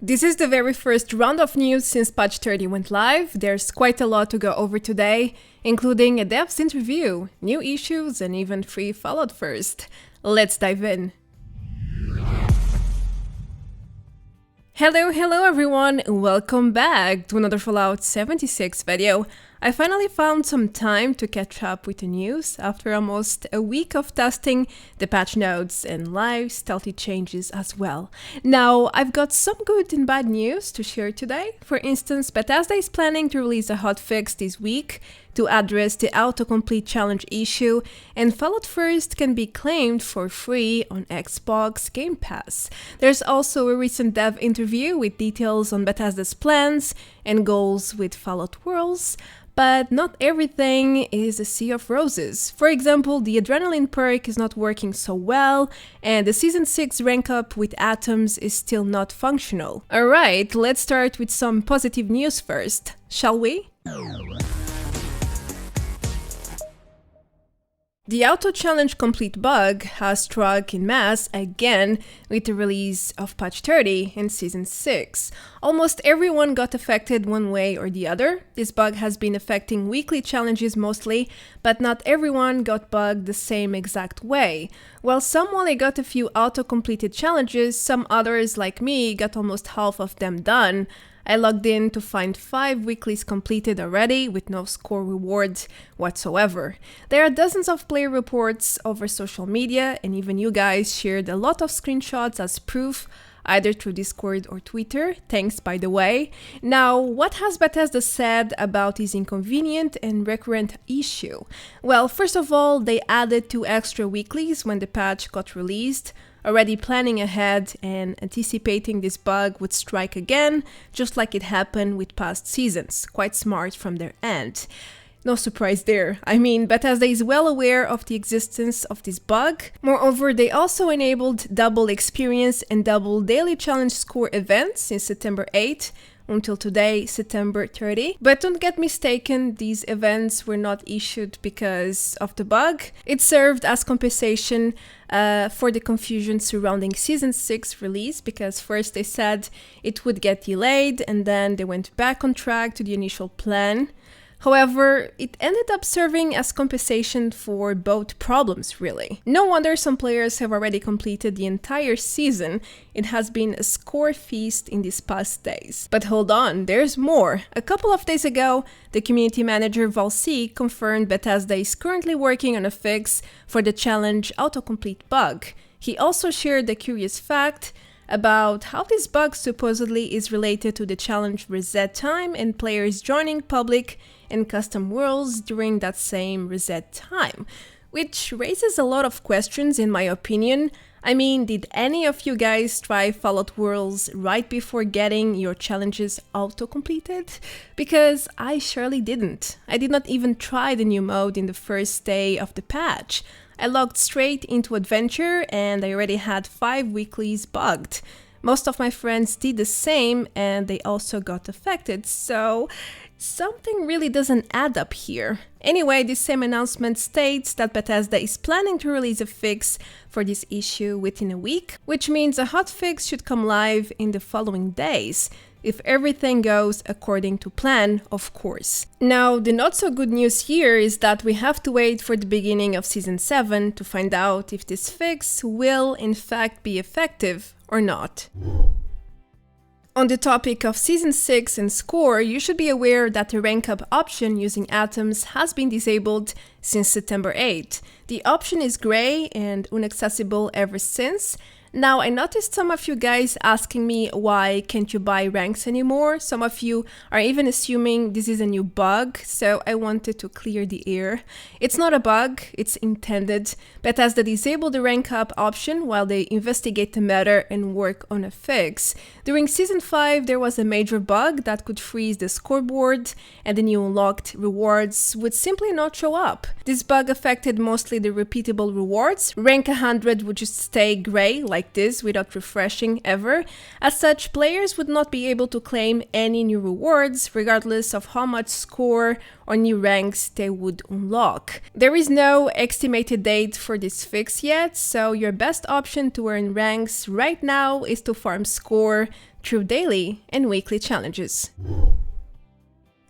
This is the very first round of news since patch 30 went live. There's quite a lot to go over today, including a dev's interview, new issues, and even free Fallout First. Let's dive in. Hello everyone, welcome back to another Fallout 76 video. I finally found some time to catch up with the news after almost a week of testing the patch notes and live stealthy changes as well. Now, I've got some good and bad news to share today. For instance, Bethesda is planning to release a hotfix this week to address the autocomplete challenge issue, and Fallout First can be claimed for free on Xbox Gamepass. There's also a recent dev interview with details on Bethesda's plans and goals with Fallout Worlds, but not everything is a sea of roses. For example, the adrenaline perk is not working so well, and the Season 6 rank up with atoms is still not functional. Alright, let's start with some positive news first, shall we? The auto-challenge complete bug has struck en masse again with the release of patch 30 in Season 6. Almost everyone got affected one way or the other. This bug has been affecting weekly challenges mostly, but not everyone got bugged the same exact way. While some only got a few auto-completed challenges, some others, like me, got almost half of them done. I logged in to find 5 weeklies completed already with no score rewards whatsoever. There are dozens of player reports over social media, and even you guys shared a lot of screenshots as proof, either through Discord or Twitter. Thanks, by the way. Now, what has Bethesda said about this inconvenient and recurrent issue? Well, first of all, they added 2 extra weeklies when the patch got released, already planning ahead and anticipating this bug would strike again, just like it happened with past seasons. Quite smart from their end. No surprise there. I mean, Bethesda is well aware of the existence of this bug. Moreover, they also enabled double experience and double daily challenge score events since September 8 until today, September 30. But don't get mistaken, these events were not issued because of the bug. It served as compensation for the confusion surrounding Season 6 release, because first they said it would get delayed and then they went back on track to the initial plan. However, it ended up serving as compensation for both problems, really. No wonder some players have already completed the entire season. It has been a score feast in these past days. But hold on, there's more. A couple of days ago, the community manager Valsi confirmed Bethesda is currently working on a fix for the challenge autocomplete bug. He also shared the curious fact about how this bug supposedly is related to the challenge reset time and players joining public and custom worlds during that same reset time, which raises a lot of questions in my opinion. I mean, did any of you guys try Fallout Worlds right before getting your challenges auto-completed? Because I surely didn't. I did not even try the new mode in the first day of the patch. I logged straight into Adventure and I already had 5 weeklies bugged. Most of my friends did the same and they also got affected, so something really doesn't add up here. Anyway, this same announcement states that Bethesda is planning to release a fix for this issue within a week, which means a hotfix should come live in the following days, if everything goes according to plan, of course. Now, the not so good news here is that we have to wait for the beginning of Season 7 to find out if this fix will in fact be effective or not. On the topic of Season 6 and score, you should be aware that the rank up option using atoms has been disabled since September 8. The option is grey and inaccessible ever since. Now, I noticed some of you guys asking me why can't you buy ranks anymore. Some of you are even assuming this is a new bug, so I wanted to clear the air. It's not a bug, it's intended. Bethesda disabled the rank up option while they investigate the matter and work on a fix. During Season 5, there was a major bug that could freeze the scoreboard and the new unlocked rewards would simply not show up. This bug affected mostly the repeatable rewards. Rank 100 would just stay grey like this without refreshing ever. As such, players would not be able to claim any new rewards regardless of how much score or new ranks they would unlock. There is no estimated date for this fix yet, so your best option to earn ranks right now is to farm score through daily and weekly challenges.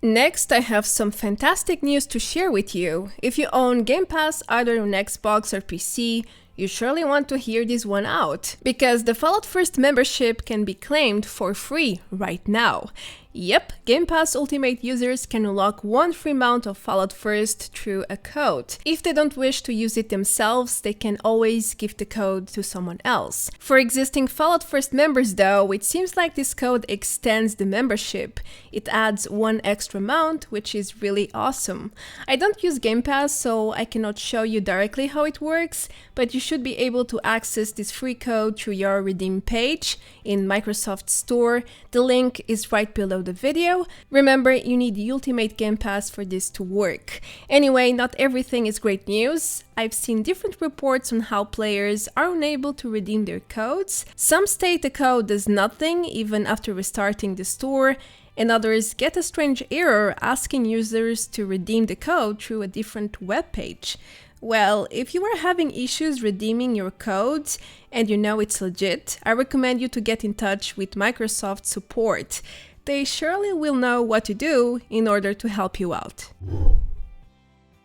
Next, I have some fantastic news to share with you. If you own Game Pass either on Xbox or PC, you surely want to hear this one out, because the Fallout 1st membership can be claimed for free right now. Yep, Game Pass Ultimate users can unlock one free month of Fallout 1st through a code. If they don't wish to use it themselves, they can always give the code to someone else. For existing Fallout 1st members though, it seems like this code extends the membership. It adds one extra month, which is really awesome. I don't use Game Pass, so I cannot show you directly how it works, but you should be able to access this free code through your redeem page in Microsoft Store. The link is right below the video. Remember, you need the Ultimate Game Pass for this to work. Anyway, not everything is great news. I've seen different reports on how players are unable to redeem their codes. Some state the code does nothing even after restarting the store, and others get a strange error asking users to redeem the code through a different web page. Well, if you are having issues redeeming your codes and you know it's legit, I recommend you to get in touch with Microsoft support. They surely will know what to do in order to help you out.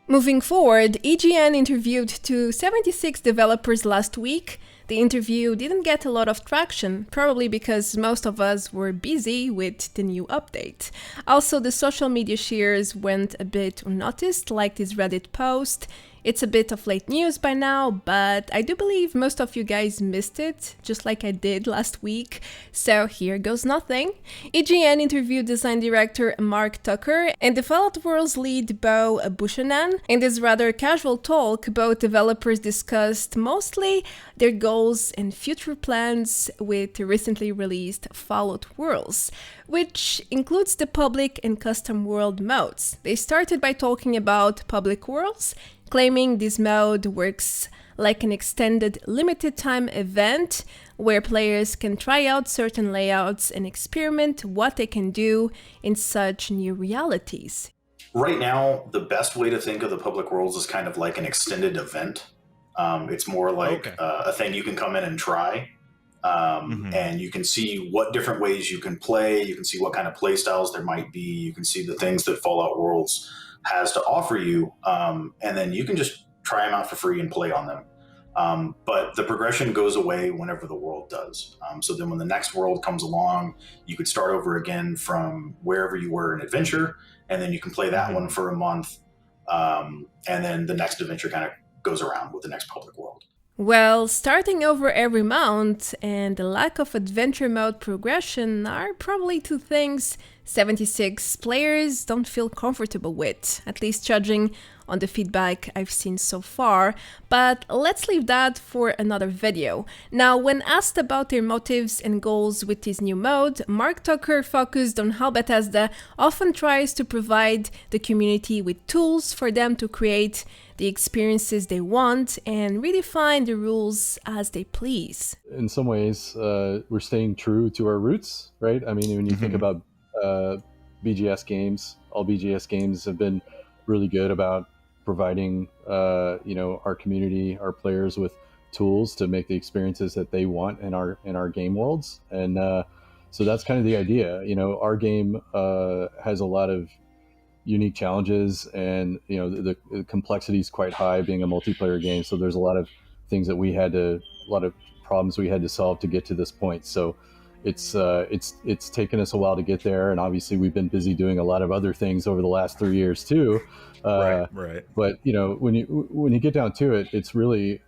Moving forward, IGN interviewed 76 developers last week. The interview didn't get a lot of traction, probably because most of us were busy with the new update. Also, the social media shares went a bit unnoticed, like this Reddit post. It's a bit of late news by now, but I do believe most of you guys missed it, just like I did last week, so here goes nothing. IGN interviewed design director Mark Tucker and the Fallout World's lead Bo Bushanan. In this rather casual talk, both developers discussed mostly their goals and future plans with the recently released Fallout Worlds, which includes the public and custom world modes. They started by talking about public worlds, claiming this mode works like an extended limited time event where players can try out certain layouts and experiment what they can do in such new realities. Right now, the best way to think of the public worlds is kind of like an extended event. It's more like a thing you can come in and try. And you can see what different ways you can play. You can see what kind of play styles there might be. You can see the things that Fallout Worlds has to offer you. And then you can just try them out for free and play on them. But the progression goes away whenever the world does. So then when the next world comes along, you could start over again from wherever you were in adventure. And then you can play that one for a month. And then the next adventure kind of goes around with the next public world. Well, starting over every month and the lack of adventure mode progression are probably two things 76 players don't feel comfortable with, at least judging on the feedback I've seen so far, but let's leave that for another video. Now, when asked about their motives and goals with this new mode, Mark Tucker focused on how Bethesda often tries to provide the community with tools for them to create the experiences they want and redefine the rules as they please. In some ways, we're staying true to our roots, right? I mean, when you think about BGS games, all BGS games have been really good about providing, our community, our players with tools to make the experiences that they want in our game worlds. And so that's kind of the idea. Our game has a lot of unique challenges, and the complexity is quite high being a multiplayer game. So there's a lot of things that a lot of problems we had to solve to get to this point. So it's taken us a while to get there, and obviously we've been busy doing a lot of other things over the last 3 years too. Right. But when you get down to it, it's really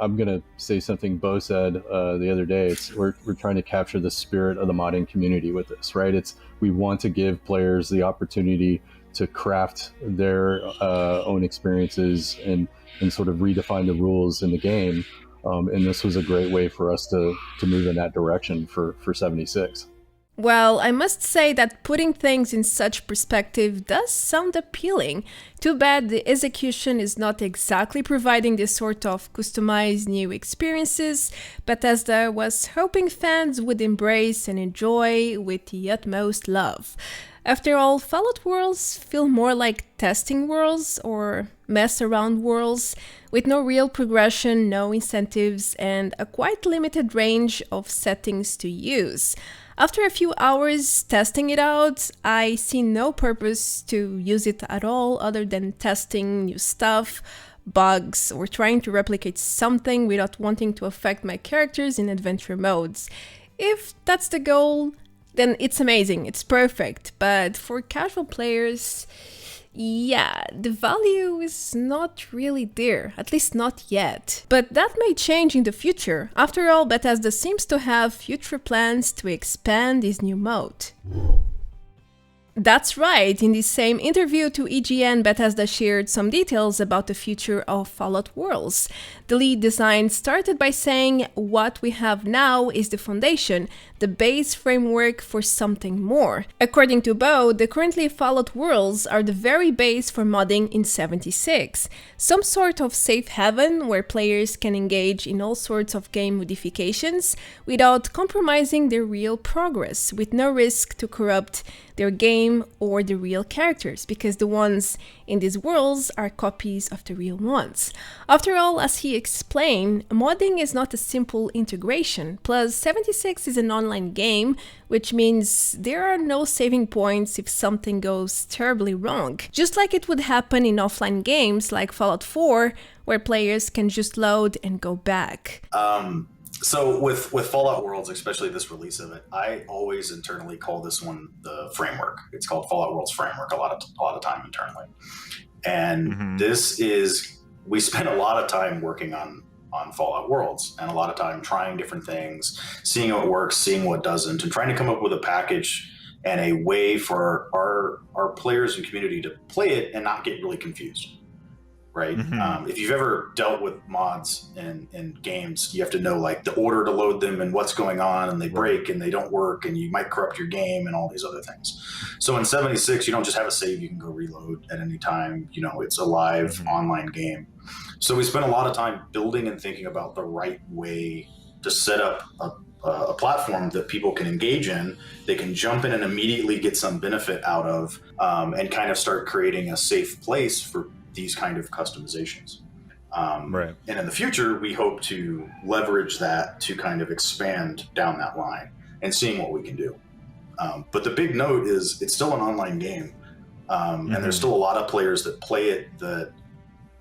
I'm gonna say something Bo said the other day. We're trying to capture the spirit of the modding community with this, right? We want to give players the opportunity to craft their own experiences and sort of redefine the rules in the game. And this was a great way for us to move in that direction for 76. Well, I must say that putting things in such perspective does sound appealing. Too bad the execution is not exactly providing this sort of customized new experiences Bethesda was hoping fans would embrace and enjoy with the utmost love. After all, Fallout worlds feel more like testing worlds or mess around worlds with no real progression, no incentives, and a quite limited range of settings to use. After a few hours testing it out, I see no purpose to use it at all other than testing new stuff, bugs, or trying to replicate something without wanting to affect my characters in adventure modes. If that's the goal, then it's amazing, it's perfect, but for casual players, yeah, the value is not really there, at least not yet. But that may change in the future. After all, Bethesda seems to have future plans to expand this new mode. That's right, in the same interview to EGN, Bethesda shared some details about the future of Fallout Worlds. The lead design started by saying, "What we have now is the foundation, the base framework for something more." According to Bo, the currently Fallout Worlds are the very base for modding in 76. Some sort of safe haven where players can engage in all sorts of game modifications without compromising their real progress, with no risk to corrupt their game or the real characters, because the ones in these worlds are copies of the real ones. After all, as he explained, modding is not a simple integration. Plus, 76 is an online game, which means there are no saving points if something goes terribly wrong. Just like it would happen in offline games like Fallout 4, where players can just load and go back. So with Fallout Worlds, especially this release of it, I always internally call this one the framework. It's called Fallout Worlds Framework a lot of time internally. And we spent a lot of time working on Fallout Worlds and a lot of time trying different things, seeing what works, seeing what doesn't, and trying to come up with a package and a way for our players and community to play it and not get really confused. Right? If you've ever dealt with mods in games, you have to know like the order to load them and what's going on, and they break and they don't work and you might corrupt your game and all these other things. So in 76, you don't just have a save you can go reload at any time. You know, it's a live online game. So we spent a lot of time building and thinking about the right way to set up a platform that people can engage in, they can jump in and immediately get some benefit out of, and kind of start creating a safe place for these kind of customizations. And in the future, we hope to leverage that to kind of expand down that line and seeing what we can do. But the big note is it's still an online game. And there's still a lot of players that play it that,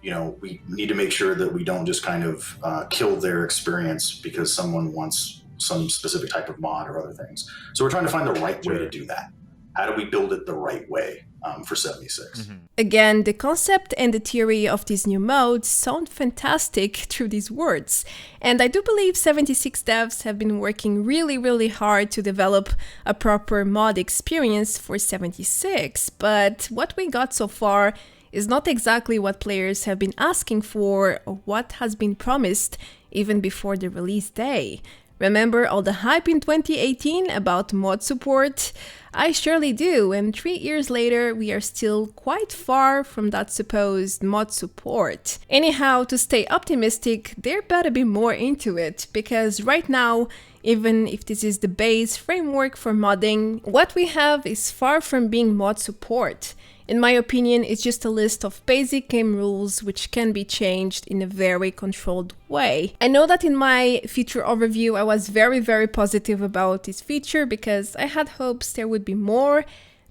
you know, we need to make sure that we don't just kind of kill their experience because someone wants some specific type of mod or other things. So we're trying to find the right way to do that. How do we build it the right way for 76? Again, the concept and the theory of these new modes sound fantastic through these words. And I do believe 76 devs have been working really hard to develop a proper mod experience for 76. But what we got so far is not exactly what players have been asking for or what has been promised even before the release day. Remember all the hype in 2018 about mod support? I surely do, and 3 years later we are still quite far from that supposed mod support. Anyhow, to stay optimistic, there better be more into it, because right now, even if this is the base framework for modding, what we have is far from being mod support. In my opinion, it's just a list of basic game rules which can be changed in a very controlled way. I know that in my feature overview I was very positive about this feature because I had hopes there would be more,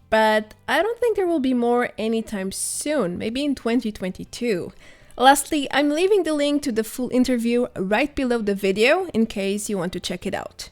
but I don't think there will be more anytime soon, maybe in 2022. Lastly, I'm leaving the link to the full interview right below the video in case you want to check it out.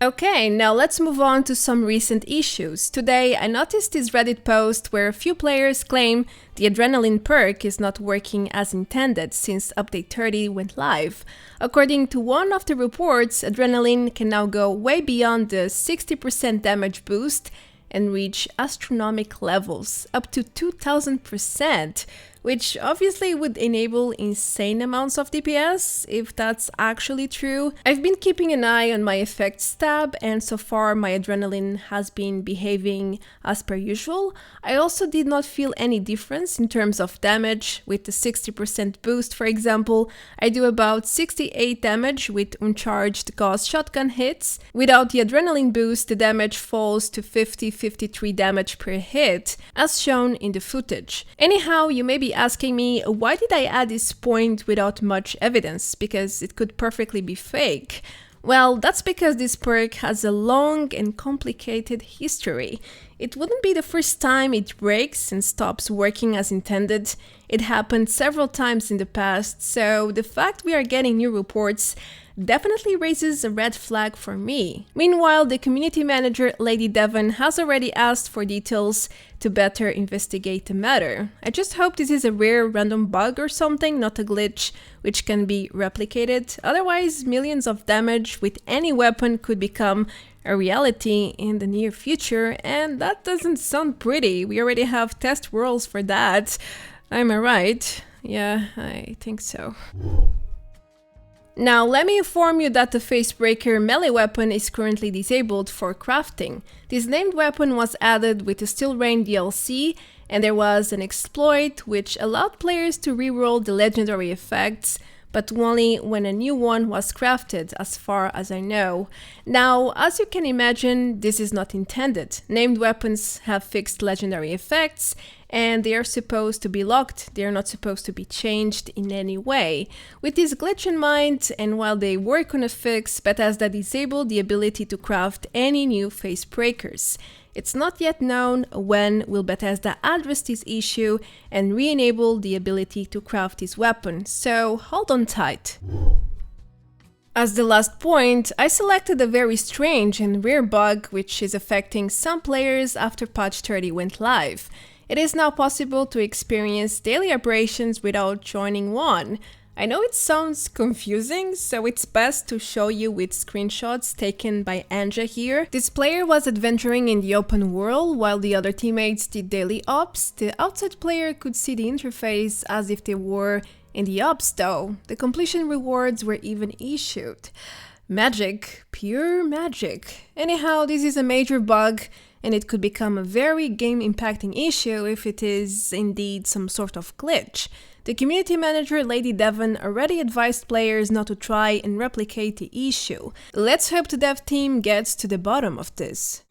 Okay, now let's move on to some recent issues. Today, I noticed this Reddit post where a few players claim the Adrenaline perk is not working as intended since Update 30 went live. According to one of the reports, Adrenaline can now go way beyond the 60% damage boost and reach astronomical levels, up to 2000%, which obviously would enable insane amounts of DPS, if that's actually true. I've been keeping an eye on my effects tab, and so far my adrenaline has been behaving as per usual. I also did not feel any difference in terms of damage. With the 60% boost, for example, I do about 68 damage with uncharged gauss shotgun hits. Without the adrenaline boost, the damage falls to 50-53 damage per hit, as shown in the footage. Anyhow, you may be asking me, why did I add this point without much evidence? Because it could perfectly be fake. Well, that's because this perk has a long and complicated history. It wouldn't be the first time it breaks and stops working as intended. It happened several times in the past, so the fact we are getting new reports definitely raises a red flag for me. Meanwhile, the community manager, Lady Devon, has already asked for details to better investigate the matter. I just hope this is a rare random bug or something, not a glitch which can be replicated. Otherwise, millions of damage with any weapon could become a reality in the near future, and that doesn't sound pretty. We already have test worlds for that. Am I right? Yeah, I think so. Now, let me inform you that the Facebreaker melee weapon is currently disabled for crafting. This named weapon was added with the Steel Rain DLC, and there was an exploit which allowed players to reroll the legendary effects, but only when a new one was crafted, as far as I know. Now, as you can imagine, this is not intended. Named weapons have fixed legendary effects, and they are supposed to be locked. They are not supposed to be changed in any way. With this glitch in mind, and while they work on a fix, Bethesda disabled the ability to craft any new Facebreakers. It's not yet known when will Bethesda address this issue and re-enable the ability to craft this weapon, so hold on tight. As the last point, I selected a very strange and rare bug which is affecting some players after patch 30 went live. It is now possible to experience daily aberrations without joining one. I know it sounds confusing, so it's best to show you with screenshots taken by Anja here. This player was adventuring in the open world while the other teammates did daily ops. The outside player could see the interface as if they were in the ops though. The completion rewards were even issued. Magic, pure magic. Anyhow, this is a major bug, and it could become a very game-impacting issue if it is indeed some sort of glitch. The community manager, Lady Devon, already advised players not to try and replicate the issue. Let's hope the dev team gets to the bottom of this.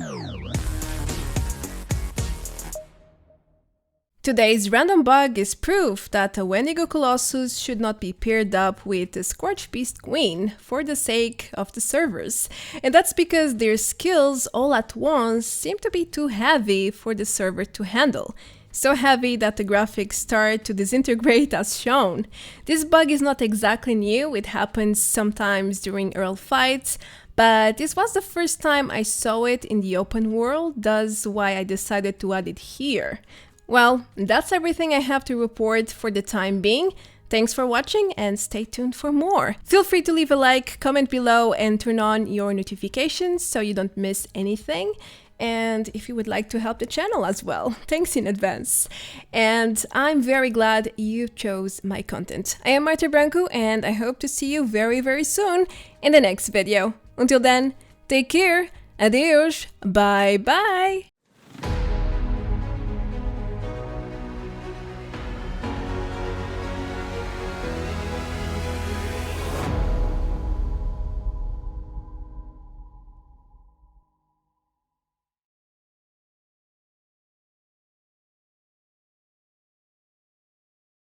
Today's random bug is proof that a Wendigo Colossus should not be paired up with a Scorch Beast Queen for the sake of the servers. And that's because their skills all at once seem to be too heavy for the server to handle. So heavy that the graphics start to disintegrate as shown. This bug is not exactly new, it happens sometimes during early fights, but this was the first time I saw it in the open world, thus why I decided to add it here. Well, that's everything I have to report for the time being. Thanks for watching and stay tuned for more. Feel free to leave a like, comment below and turn on your notifications so you don't miss anything. And if you would like to help the channel as well, thanks in advance. And I'm very glad you chose my content. I am Marta Branco and I hope to see you very, very soon in the next video. Until then, take care, adeus, bye bye!